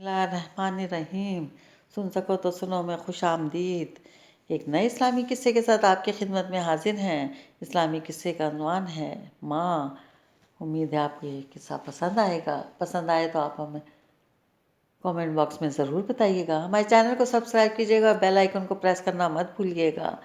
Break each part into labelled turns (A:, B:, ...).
A: बिस्मिल्लाहिर्रहमानिर्रहीम। सुन सको तो सुनो में खुश आमदीद। एक नए इस्लामी किस्से के साथ आपकी खिदमत में हाजिर हैं। इस्लामी किस्से का unवान है माँ। उम्मीद है आपको ये किस्सा पसंद आएगा। पसंद आए तो आप हमें कमेंट बॉक्स में ज़रूर बताइएगा। हमारे चैनल को सब्सक्राइब कीजिएगा, बेल आइकन को प्रेस करना मत भूलिएगा।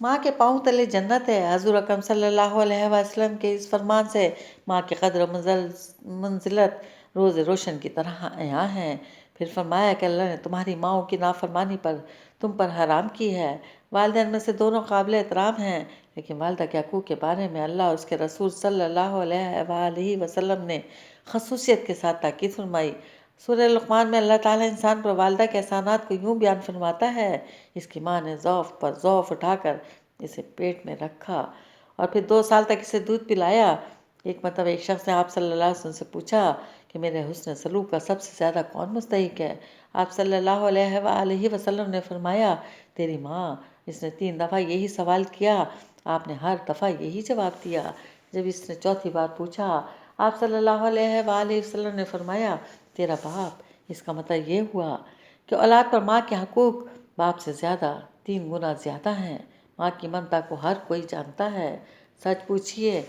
A: माँ के पाँव तले जन्नत है। हज़ूर अकरम सल्लल्लाहु अलैहि वसल्लम के इस फरमान से माँ की कदर मंजिलत रोज़ रोशन की तरह यहाँ हैं। फिर फरमाया कि अल्लाह ने तुम्हारी माँओं की नाफरमानी पर तुम पर हराम की है। वालिदैन में से दोनों काबिल एहतराम हैं, लेकिन वालिदा के हकूक़ के बारे में अल्लाह और उसके रसूल सल्लल्लाहु अलैहि वसल्लम ने खसूसियत के साथ ताकीद फरमाई। सूरह लुक़मान में अल्लाह ताला इंसान पर वालिदा के एहसानात को यूँ बयान फरमाता है, इसकी माँ ने ज़ौफ़ पर ज़ौफ़ उठाकर इसे पेट में रखा और फिर 2 साल तक इसे दूध पिलाया। एक मतलब एक शख्स ने आप सल्लल्लाहु अलैहि वसल्लम से पूछा कि मेरे हुस्न सलूक का सबसे ज़्यादा कौन मुस्तहिक है। आप सल्लल्लाहु अलैहि वसल्लम ने फरमाया, तेरी माँ। इसने 3 दफ़ा यही सवाल किया। आपने हर दफ़ा यही जवाब दिया। जब इसने चौथी बार पूछा, आप सल्लल्लाहु अलैहि वसल्लम ने फरमाया, तेरा बाप। इसका मतलब ये हुआ कि औलाद पर माँ के हकूक़ बाप से ज़्यादा 3 गुना ज़्यादा हैं। माँ की ममता को हर कोई जानता है। सच पूछिए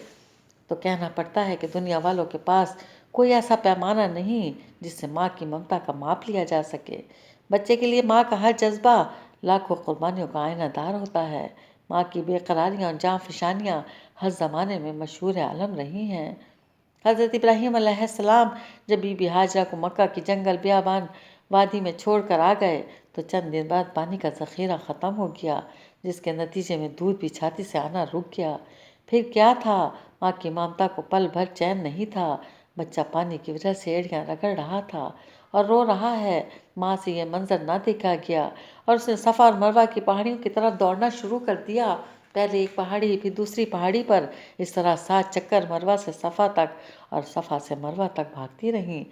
A: तो कहना पड़ता है कि दुनिया वालों के पास कोई ऐसा पैमाना नहीं जिससे माँ की ममता का माप लिया जा सके। बच्चे के लिए माँ का हर जज्बा लाखों कुर्बानियों का आईनादार होता है। माँ की बेकरारियाँ और जाँफशानियाँ हर ज़माने में मशहूर आलम रही हैं। हज़रत इब्राहीम अलैहिस्सलाम जब बीबी हाजरा को मक्का की जंगल बियाबान वादी में छोड़कर आ गए तो चंद दिन बाद पानी का ज़ख़ीरा ख़त्म हो गया, जिसके नतीजे में दूध भी छाती से आना रुक गया। फिर क्या था? माँ की ममता को पल भर चैन नहीं था। बच्चा पानी की वजह से एड़ियाँ रगड़ रहा था और रो रहा है। माँ से यह मंजर ना देखा गया और उसने सफ़ा और मरवा की पहाड़ियों की तरफ दौड़ना शुरू कर दिया। पहले एक पहाड़ी, फिर दूसरी पहाड़ी पर, इस तरह 7 चक्कर मरवा से सफ़ा तक और सफ़ा से मरवा तक भागती रहीं,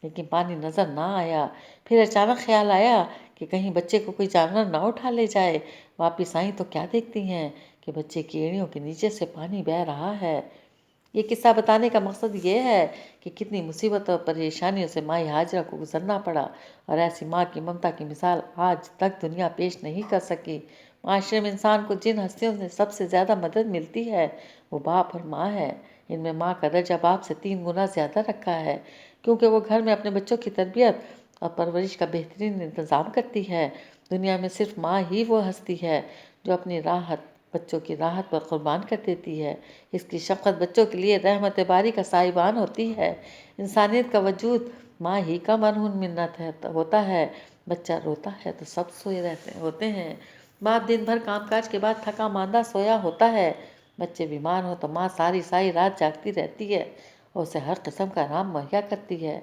A: लेकिन पानी नज़र ना आया। फिर अचानक ख्याल आया कि कहीं बच्चे को कोई जानवर ना उठा ले जाए। वापस आई तो क्या देखती हैं कि बच्चे की एड़ियों के नीचे से पानी बह रहा है। ये किस्सा बताने का मकसद ये है कि कितनी मुसीबतों और परेशानियों से माँ हाजरा को गुजरना पड़ा और ऐसी माँ की ममता की मिसाल आज तक दुनिया पेश नहीं कर सकी। माशरे में इंसान को जिन हस्तियों से सबसे ज़्यादा मदद मिलती है वो बाप और माँ है। इनमें माँ का दर्जा बाप से 3 गुना ज़्यादा रखा है, क्योंकि वो घर में अपने बच्चों की तरबियत और परवरिश का बेहतरीन इंतज़ाम करती है। दुनिया में सिर्फ माँ ही वो हस्ती है जो अपनी राहत बच्चों की राहत पर कुर्बान कर देती है। इसकी शफ़क़त बच्चों के लिए रहमत बारी का साहिबान होती है। इंसानियत का वजूद माँ ही का मरहून मिन्नत है होता है। बच्चा रोता है तो सब सोए रहते होते हैं। बाप दिन भर कामकाज के बाद थका मांदा सोया होता है। बच्चे बीमार हो तो माँ सारी सारी रात जागती रहती है और उसे हर किस्म का आराम मुहैया करती है।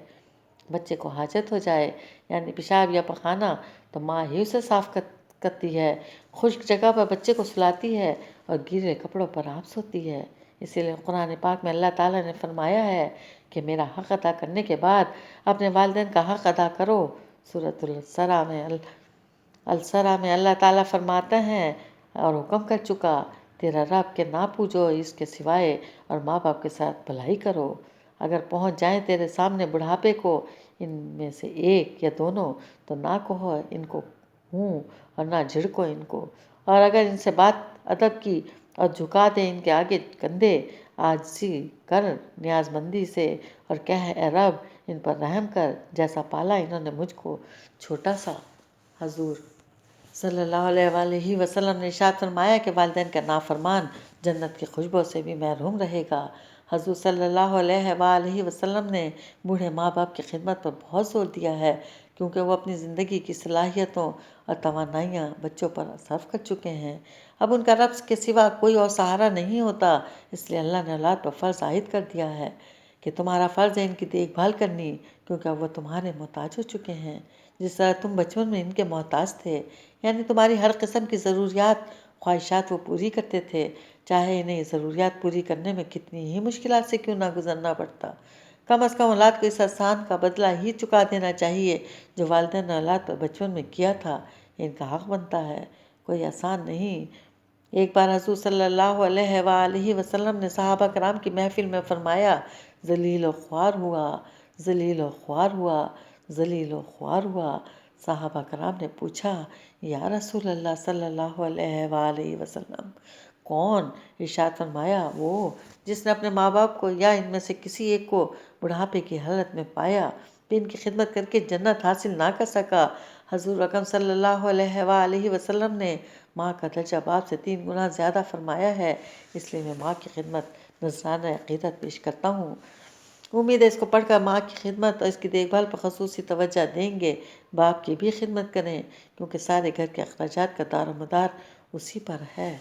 A: बच्चे को हाजत हो जाए यानी पेशाब या पखाना तो माँ ही उसे साफ़ करती है। खुश्क जगह पर बच्चे को सुलाती है और गीले कपड़ों पर आप सोती है। इसीलिए कुरान पाक में अल्लाह ताला ने फरमाया है कि मेरा हक़ अदा करने के बाद अपने वालिदैन का हक़ अदा करो। सूरतुल अलसरा में अल्लाह ताला फरमाते हैं, और हुक्म कर चुका, तेरा रब के ना पूजो इसके सिवाय और माँ बाप के साथ भलाई करो। अगर पहुँच जाएं तेरे सामने बुढ़ापे को इनमें से एक या दोनों तो ना कहो इनको हूँ और ना झिड़को इनको, और अगर इनसे बात अदब की और झुका दे इनके आगे कंधे, आजिज़ी कर न्याज़मंदी से और कह ए रब इन पर रहम कर, जैसा पाला इन्होंने मुझको छोटा सा। हजूर सल्लल्लाहु अलैहि वसल्लम ने इरशाद फरमाया कि वालिदैन का नाफरमान जन्नत की खुशबू से भी महरूम रहेगा। हजूर सल्लल्लाहु अलैहि वसल्लम ने बूढ़े माँ बाप की खिदमत पर बहुत जोर दिया है, क्योंकि वो अपनी ज़िंदगी की सलाहियतों और तवानाइयाँ बच्चों पर सर्फ कर चुके हैं। अब उनका रब के सिवा कोई और सहारा नहीं होता। इसलिए अल्लाह ने औलाद पर फ़र्ज़ आयद कर दिया है कि तुम्हारा फ़र्ज़ है इनकी देखभाल करनी, क्योंकि अब वह तुम्हारे मोहताज हो चुके हैं जिस तरह तुम बचपन में इनके मोहताज थे। यानी तुम्हारी हर किस्म की ज़रूरियात ख्वाहिशात वो पूरी करते थे, चाहे इन्हें ज़रूरियात पूरी करने में कितनी ही मुश्किलात से क्यों ना गुजरना पड़ता। कम अज़ कम औलाद को इस एहसान का बदला ही चुका देना चाहिए जो वालिदैन ने औलाद पर बचपन में किया था। इनका हक़ बनता है, कोई आसान नहीं। एक बार हज़ूर सल्लल्लाहु अलैहि वसल्लम ने सहाबा कराम की महफिल में फरमाया, ज़लील व ख्वार हुआ, ज़लील व ख्वार हुआ। ذلیل و خوار ہوا۔ صحابہ کرام نے پوچھا، یا رسول اللہ صلی اللہ علیہ وآلہ وسلم، کون؟ ارشاد فرمایا، وہ جس نے اپنے ماں باپ کو یا ان میں سے کسی ایک کو بڑھاپے کی حالت میں پایا پھر ان کی خدمت کر کے جنت حاصل نہ کر سکا۔ حضور اکرم صلی اللہ علیہ وآلہ وسلم نے ماں کا درجہ باپ سے 3 گنا زیادہ فرمایا ہے، اس لیے میں ماں کی خدمت نذرانہ عقیدت پیش کرتا ہوں۔ امید ہے اس کو پڑھ کر ماں کی خدمت اور اس کی دیکھ بھال پر خصوصی توجہ دیں گے۔ باپ کی بھی خدمت کریں کیونکہ سارے گھر کے اخراجات کا دار و مدار اسی پر ہے۔